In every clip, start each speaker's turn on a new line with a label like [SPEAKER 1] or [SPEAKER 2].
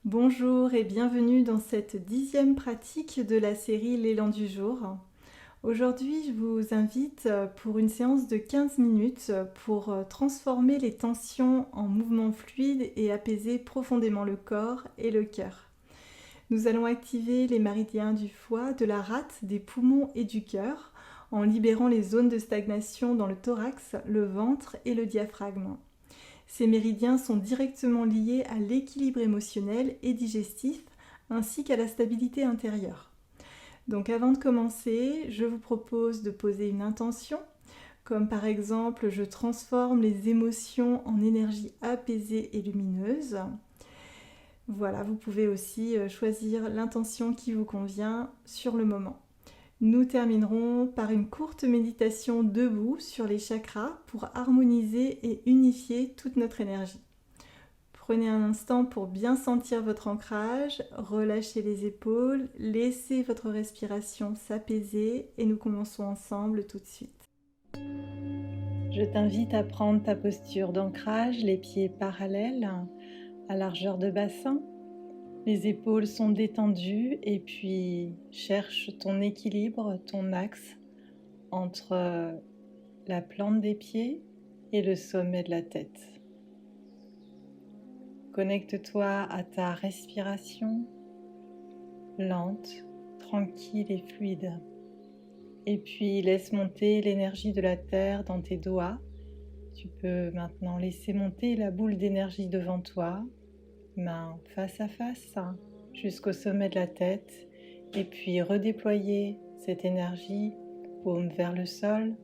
[SPEAKER 1] Bonjour et bienvenue dans cette 10e pratique de la série L'élan du jour. Aujourd'hui, je vous invite pour une séance de 15 minutes pour transformer les tensions en mouvements fluides et apaiser profondément le corps et le cœur. Nous allons activer les méridiens du foie, de la rate, des poumons et du cœur en libérant les zones de stagnation dans le thorax, le ventre et le diaphragme. Ces méridiens sont directement liés à l'équilibre émotionnel et digestif, ainsi qu'à la stabilité intérieure. Donc avant de commencer, je vous propose de poser une intention, comme par exemple je transforme les émotions en énergie apaisée et lumineuse. Voilà, vous pouvez aussi choisir l'intention qui vous convient sur le moment. Nous terminerons par une courte méditation debout sur les chakras pour harmoniser et unifier toute notre énergie. Prenez un instant pour bien sentir votre ancrage, relâchez les épaules, laissez votre respiration s'apaiser et nous commençons ensemble tout de suite. Je t'invite à prendre ta posture d'ancrage, les pieds parallèles à largeur de bassin. Les épaules sont détendues et puis cherche ton équilibre, ton axe entre la plante des pieds et le sommet de la tête. Connecte-toi à ta respiration lente, tranquille et fluide. Et puis laisse monter l'énergie de la terre dans tes doigts. Tu peux maintenant laisser monter la boule d'énergie devant toi, main face à face, jusqu'au sommet de la tête. Et puis redéployer cette énergie, paume vers le sol,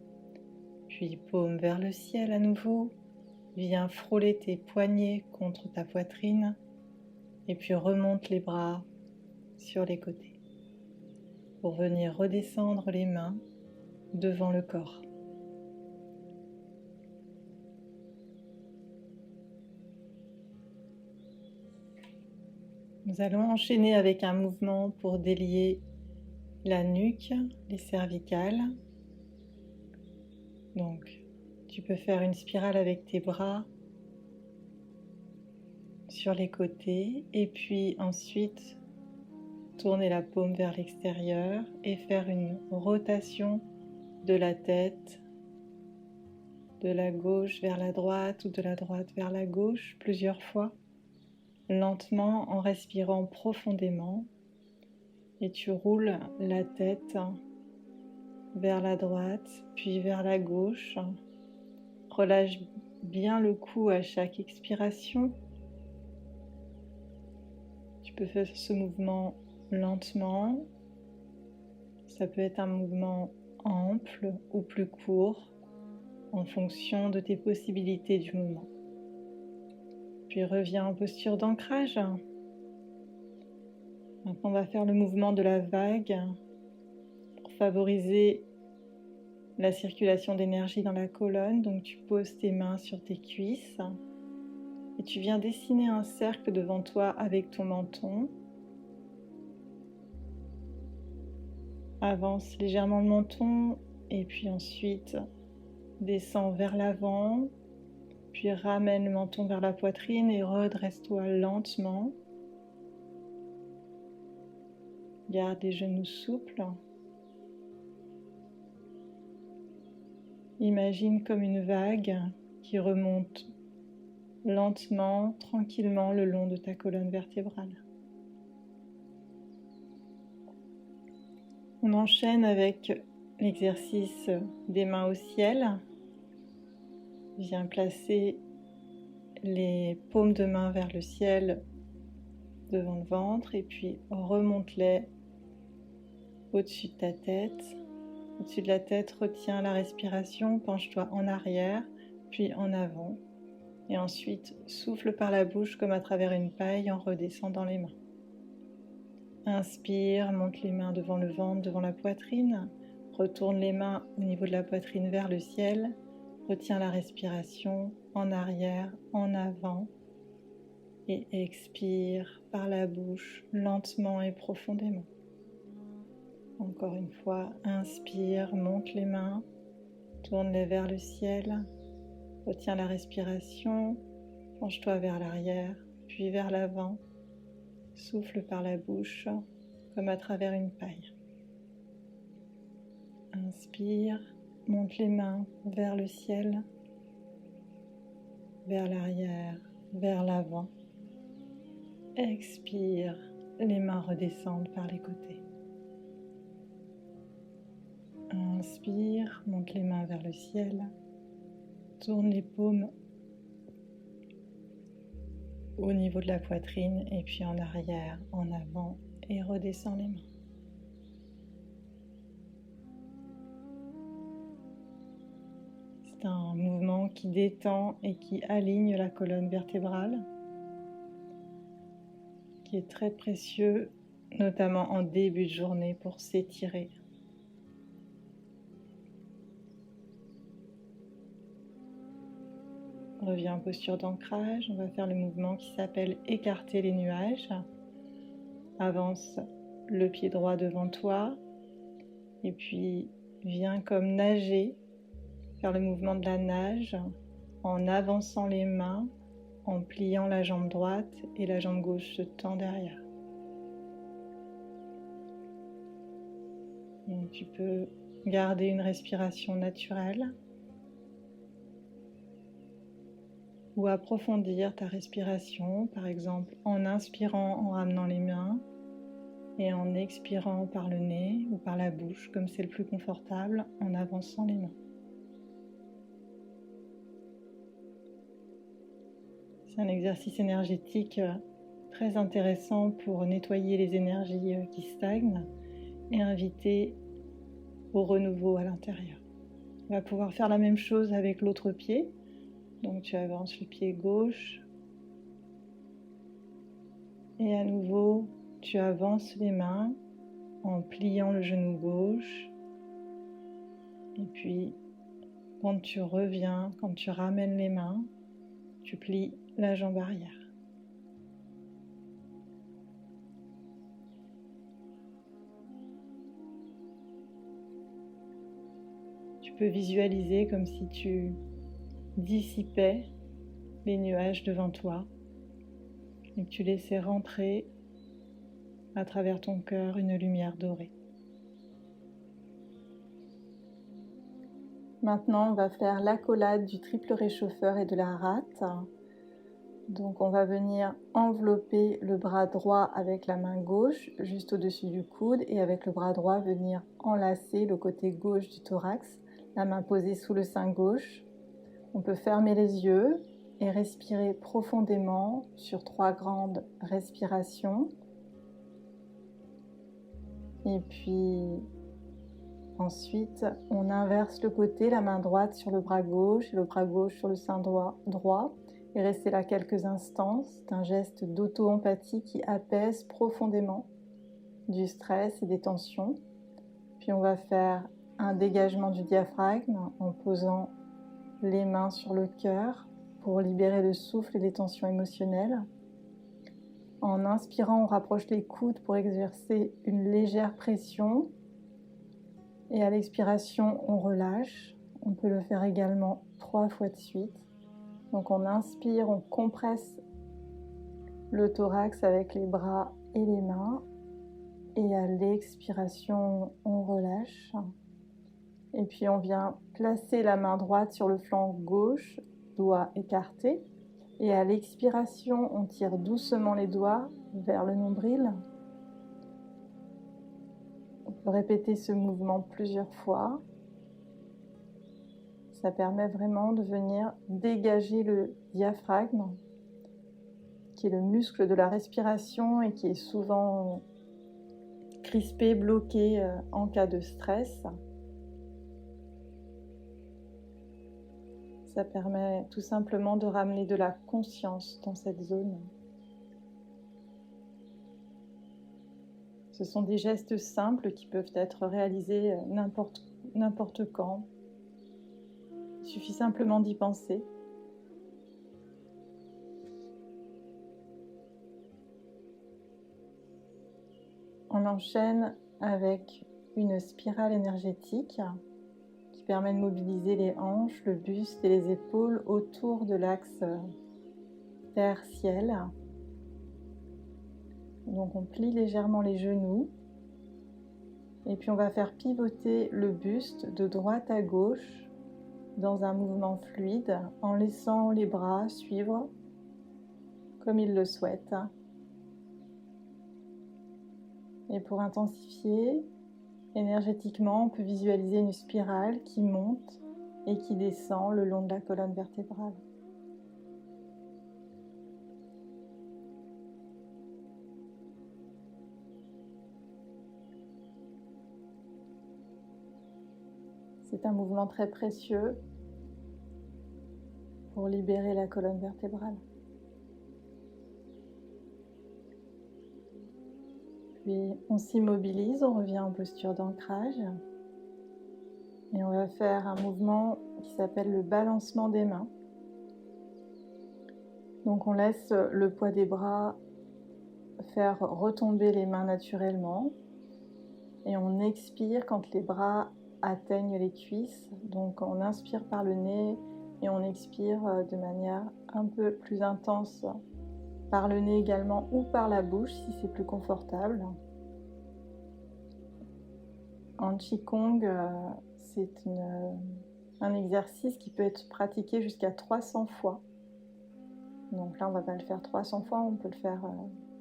[SPEAKER 1] puis paume vers le ciel à nouveau. Viens frôler tes poignets contre ta poitrine et puis remonte les bras sur les côtés pour venir redescendre les mains devant le corps. Nous allons enchaîner avec un mouvement pour délier la nuque, les cervicales. Donc, tu peux faire une spirale avec tes bras sur les côtés et puis ensuite tourner la paume vers l'extérieur et faire une rotation de la tête de la gauche vers la droite ou de la droite vers la gauche plusieurs fois, lentement en respirant profondément. Et tu roules la tête vers la droite puis vers la gauche. Relâche bien le cou à chaque expiration. Tu peux faire ce mouvement lentement. Ça peut être un mouvement ample ou plus court en fonction de tes possibilités du moment. Puis reviens en posture d'ancrage. Maintenant, on va faire le mouvement de la vague pour favoriser la circulation d'énergie dans la colonne. Donc tu poses tes mains sur tes cuisses et tu viens dessiner un cercle devant toi avec ton menton. Avance légèrement le menton et puis ensuite descends vers l'avant, puis ramène le menton vers la poitrine et redresse-toi lentement. Garde les genoux souples. Imagine comme une vague qui remonte lentement, tranquillement le long de ta colonne vertébrale. On enchaîne avec l'exercice des mains au ciel. Viens placer les paumes de main vers le ciel devant le ventre et puis remonte-les au-dessus de ta tête. Au-dessus de la tête, retiens la respiration, penche-toi en arrière, puis en avant. Et ensuite, souffle par la bouche comme à travers une paille en redescendant les mains. Inspire, monte les mains devant le ventre, devant la poitrine. Retourne les mains au niveau de la poitrine vers le ciel. Retiens la respiration en arrière, en avant. Et expire par la bouche lentement et profondément. Encore une fois, inspire, monte les mains, tourne-les vers le ciel. Retiens la respiration, penche-toi vers l'arrière, puis vers l'avant. Souffle par la bouche comme à travers une paille. Inspire, monte les mains vers le ciel, vers l'arrière, vers l'avant. Expire, les mains redescendent par les côtés. Inspire, monte les mains vers le ciel, tourne les paumes au niveau de la poitrine et puis en arrière, en avant et redescend les mains. C'est un mouvement qui détend et qui aligne la colonne vertébrale, qui est très précieux, notamment en début de journée pour s'étirer. Reviens en posture d'ancrage, on va faire le mouvement qui s'appelle écarter les nuages. Avance le pied droit devant toi et puis viens comme nager, faire le mouvement de la nage en avançant les mains, en pliant la jambe droite et la jambe gauche se tend derrière. Donc tu peux garder une respiration naturelle ou approfondir ta respiration, par exemple en inspirant en ramenant les mains et en expirant par le nez ou par la bouche, comme c'est le plus confortable, en avançant les mains. C'est un exercice énergétique très intéressant pour nettoyer les énergies qui stagnent et inviter au renouveau à l'intérieur. On va pouvoir faire la même chose avec l'autre pied. Donc tu avances le pied gauche et à nouveau tu avances les mains en pliant le genou gauche et puis quand tu reviens, quand tu ramènes les mains, tu plies la jambe arrière. Tu peux visualiser comme si tu dissipais les nuages devant toi et que tu laissais rentrer à travers ton cœur une lumière dorée. Maintenant, on va faire l'accolade du triple réchauffeur et de la rate. Donc on va venir envelopper le bras droit avec la main gauche juste au-dessus du coude et avec le bras droit venir enlacer le côté gauche du thorax, la main posée sous le sein gauche. On peut fermer les yeux et respirer profondément sur 3 grandes respirations. Et puis ensuite, on inverse le côté, la main droite sur le bras gauche et le bras gauche sur le sein droit. Et rester là quelques instants. C'est un geste d'auto-empathie qui apaise profondément du stress et des tensions. Puis on va faire un dégagement du diaphragme en posant les mains sur le cœur pour libérer le souffle et les tensions émotionnelles. En inspirant, on rapproche les coudes pour exercer une légère pression. Et à l'expiration, on relâche. On peut le faire également 3 fois de suite. Donc on inspire, on compresse le thorax avec les bras et les mains. Et à l'expiration, on relâche. Et puis on vient placer la main droite sur le flanc gauche, doigts écartés. Et à l'expiration, on tire doucement les doigts vers le nombril. On peut répéter ce mouvement plusieurs fois. Ça permet vraiment de venir dégager le diaphragme, qui est le muscle de la respiration et qui est souvent crispé, bloqué en cas de stress. Ça permet tout simplement de ramener de la conscience dans cette zone. Ce sont des gestes simples qui peuvent être réalisés n'importe quand. Il suffit simplement d'y penser. On enchaîne avec une spirale énergétique qui permet de mobiliser les hanches, le buste et les épaules autour de l'axe terre-ciel. Donc on plie légèrement les genoux et puis on va faire pivoter le buste de droite à gauche dans un mouvement fluide en laissant les bras suivre comme ils le souhaitent. Et pour intensifier, énergétiquement, on peut visualiser une spirale qui monte et qui descend le long de la colonne vertébrale. C'est un mouvement très précieux pour libérer la colonne vertébrale. Puis on s'immobilise, on revient en posture d'ancrage et on va faire un mouvement qui s'appelle le balancement des mains. Donc on laisse le poids des bras faire retomber les mains naturellement et on expire quand les bras atteignent les cuisses. Donc on inspire par le nez et on expire de manière un peu plus intense par le nez également ou par la bouche si c'est plus confortable. En Qigong, c'est un exercice qui peut être pratiqué jusqu'à 300 fois. Donc là, on ne va pas le faire 300 fois, on peut le faire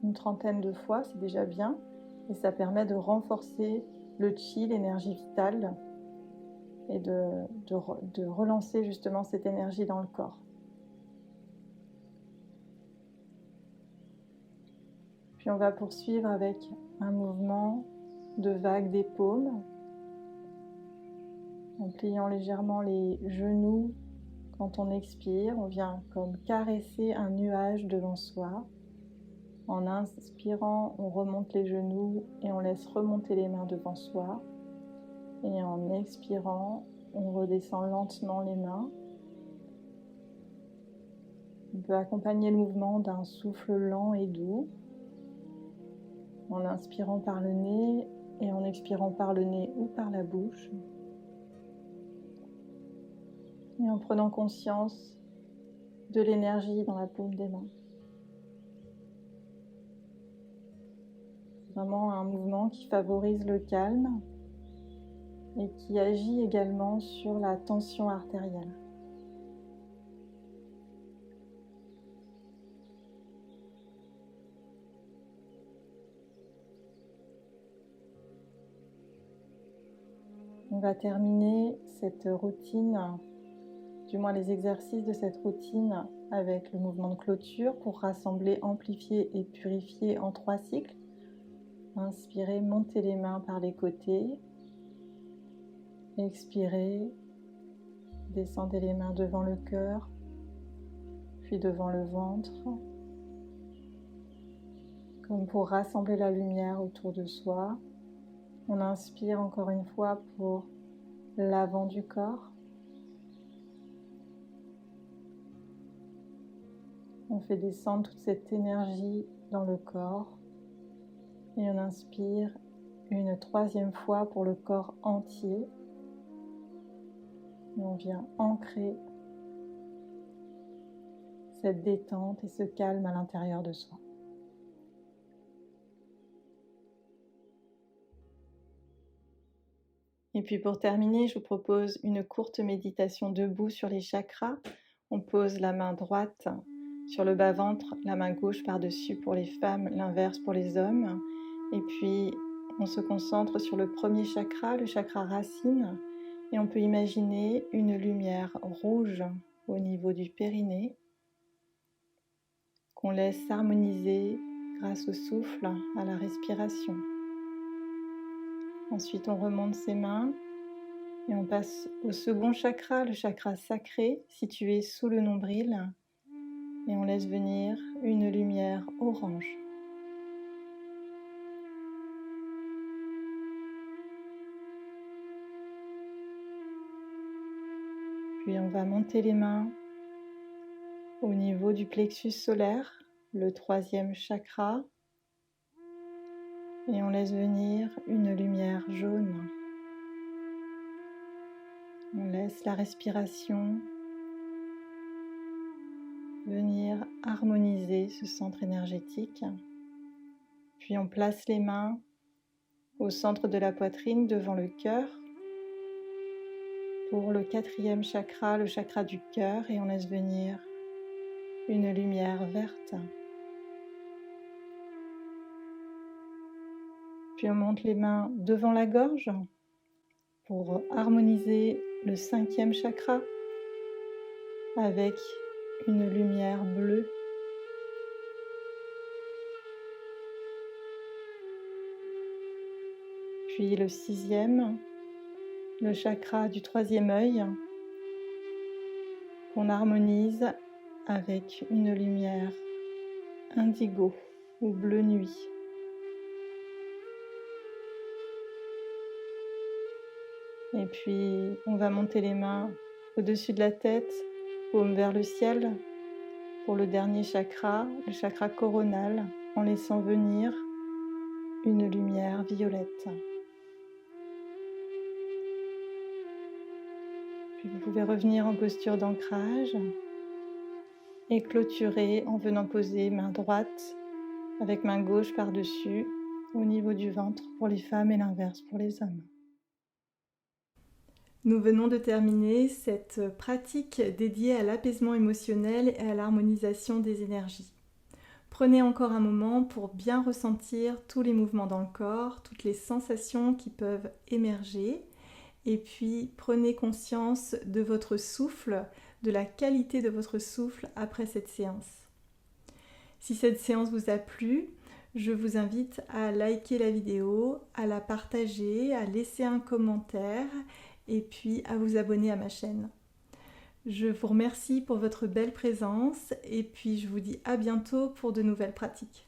[SPEAKER 1] une trentaine de fois, c'est déjà bien. Et ça permet de renforcer le Qi, l'énergie vitale, et de relancer justement cette énergie dans le corps. Puis on va poursuivre avec un mouvement de vague des paumes, en pliant légèrement les genoux. Quand on expire, on vient comme caresser un nuage devant soi. En inspirant, on remonte les genoux et on laisse remonter les mains devant soi. Et en expirant, on redescend lentement les mains. On peut accompagner le mouvement d'un souffle lent et doux, en inspirant par le nez et en expirant par le nez ou par la bouche. Et en prenant conscience de l'énergie dans la paume des mains. C'est vraiment un mouvement qui favorise le calme et qui agit également sur la tension artérielle. On va terminer cette routine, du moins les exercices de cette routine, avec le mouvement de clôture pour rassembler, amplifier et purifier en 3 cycles. Inspirez, montez les mains par les côtés. Expirez, descendez les mains devant le cœur, puis devant le ventre, comme pour rassembler la lumière autour de soi. On inspire encore une fois pour l'avant du corps. On fait descendre toute cette énergie dans le corps. Et on inspire une 3e fois pour le corps entier. Et on vient ancrer cette détente et ce calme à l'intérieur de soi. Et puis pour terminer, je vous propose une courte méditation debout sur les chakras. On pose la main droite sur le bas-ventre, la main gauche par-dessus pour les femmes, l'inverse pour les hommes. Et puis on se concentre sur le premier chakra, le chakra racine. Et on peut imaginer une lumière rouge au niveau du périnée qu'on laisse s'harmoniser grâce au souffle, à la respiration. Ensuite, on remonte ses mains et on passe au second chakra, le chakra sacré, situé sous le nombril. Et on laisse venir une lumière orange. Puis on va monter les mains au niveau du plexus solaire, le 3e chakra. Et on laisse venir une lumière jaune. On laisse la respiration venir harmoniser ce centre énergétique. Puis on place les mains au centre de la poitrine devant le cœur pour le 4e chakra, le chakra du cœur, et on laisse venir une lumière verte. Puis on monte les mains devant la gorge pour harmoniser le 5e chakra avec une lumière bleue. Puis le 6e, le chakra du 3e œil, qu'on harmonise avec une lumière indigo ou bleu nuit. Et puis on va monter les mains au-dessus de la tête, paume vers le ciel, pour le dernier chakra, le chakra coronal, en laissant venir une lumière violette. Puis vous pouvez revenir en posture d'ancrage et clôturer en venant poser main droite avec main gauche par-dessus au niveau du ventre pour les femmes et l'inverse pour les hommes. Nous venons de terminer cette pratique dédiée à l'apaisement émotionnel et à l'harmonisation des énergies. Prenez encore un moment pour bien ressentir tous les mouvements dans le corps, toutes les sensations qui peuvent émerger, et puis prenez conscience de votre souffle, de la qualité de votre souffle après cette séance. Si cette séance vous a plu, je vous invite à liker la vidéo, à la partager, à laisser un commentaire et puis à vous abonner à ma chaîne. Je vous remercie pour votre belle présence et puis je vous dis à bientôt pour de nouvelles pratiques.